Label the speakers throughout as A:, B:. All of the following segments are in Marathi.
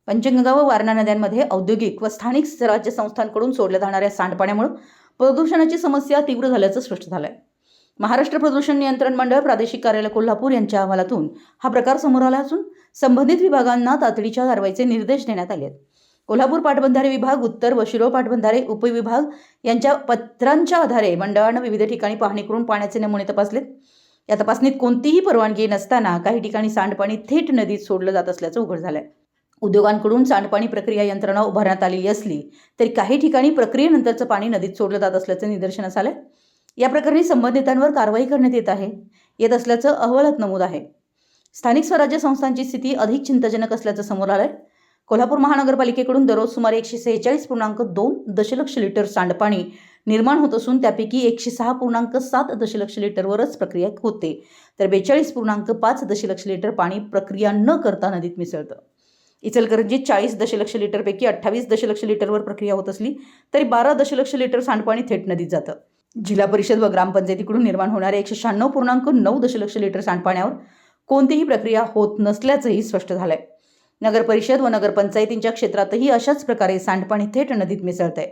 A: पंचगंगा व वारणा नद्यांमध्ये औद्योगिक व स्थानिक स्वराज्य संस्थांकडून सोडल्या जाणाऱ्या सांडपाण्यामुळे प्रदूषणाची समस्या तीव्र झाल्याचं स्पष्ट झालंय। महाराष्ट्र प्रदूषण नियंत्रण मंडळ प्रादेशिक कार्यालय कोल्हापूर यांच्या अहवालातून हा प्रकार समोर आला असून संबंधित विभागांना तातडीच्या कारवाईचे निर्देश देण्यात आले आहेत। कोल्हापूर पाटबंधारे विभाग, उत्तर व शिरोळ पाटबंधारे उपविभाग यांच्या पत्रांच्या आधारे मंडळानं विविध ठिकाणी पाहणी करून पाण्याचे नमुने तपासलेत। या तपासणीत कोणतीही परवानगी नसताना काही ठिकाणी सांडपाणी थेट नदीत सोडलं जात असल्याचं उघड झालंय। उद्योगांकडून सांडपाणी प्रक्रिया यंत्रणा उभारण्यात आलेली असली तरी काही ठिकाणी प्रक्रियेनंतरचं पाणी नदीत सोडलं जात असल्याचं निदर्शनास आलंय। या प्रकरणी संबंधितांवर कारवाई करण्यात येत असल्याचं अहवालात नमूद आहे। स्थानिक स्वराज्य संस्थांची स्थिती अधिक चिंताजनक असल्याचं समोर आलंय। कोल्हापूर महानगरपालिकेकडून दररोज सुमारे 146.2 दशलक्ष लिटर सांडपाणी निर्माण होत असून त्यापैकी 106.7 दशलक्ष लिटरवरच प्रक्रिया होते, तर 42.5 दशलक्ष लिटर पाणी प्रक्रिया न करता नदीत मिसळतं। इचलकरंजीत 40 दशलक्ष लिटरपैकी 28 दशलक्ष लिटरवर प्रक्रिया होत असली तरी 12 दशलक्ष लिटर सांडपाणी थेट नदीत जातं। जिल्हा परिषद व ग्रामपंचायतीकडून निर्माण होणाऱ्या 196.9 दशलक्ष लिटर सांडपाण्यावर कोणतीही प्रक्रिया होत नसल्याचंही स्पष्ट झालंय। नगर परिषद व नगरपंचायतींच्या क्षेत्रातही अशाच प्रकारे सांडपाणी थेट नदीत मिसळतंय।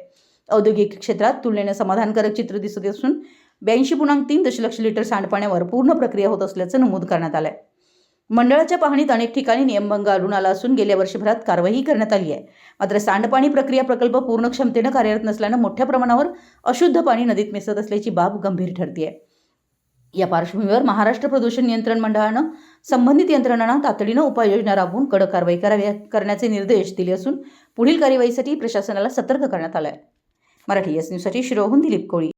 A: औद्योगिक क्षेत्रात तुलनेने समाधानकारक चित्र दिसत असून 82.3 दशलक्ष लिटर सांडपाण्यावर पूर्ण प्रक्रिया होत असल्याचं नमूद करण्यात आलंय। मंडळाच्या पाहणीत अनेक ठिकाणी नियमभंग आढळून आला असून गेल्या वर्षभरात कारवाई करण्यात आली आहे। मात्र सांडपाणी प्रक्रिया प्रकल्प पूर्ण क्षमतेने कार्यरत नसल्यानं मोठ्या प्रमाणावर अशुद्ध पाणी नदीत मिसळत असल्याची बाब गंभीर ठरते आहे। या पार्श्वभूमीवर महाराष्ट्र प्रदूषण नियंत्रण मंडळानं संबंधित यंत्रणांना तातडीनं उपाययोजना राबवून कडक कारवाई करण्याचे निर्देश दिले असून पुढील कार्यवाहीसाठी प्रशासनाला सतर्क करण्यात आलं आहे। मराठी एस न्यूजसाठी शिरोळहून दिलीप कोळी।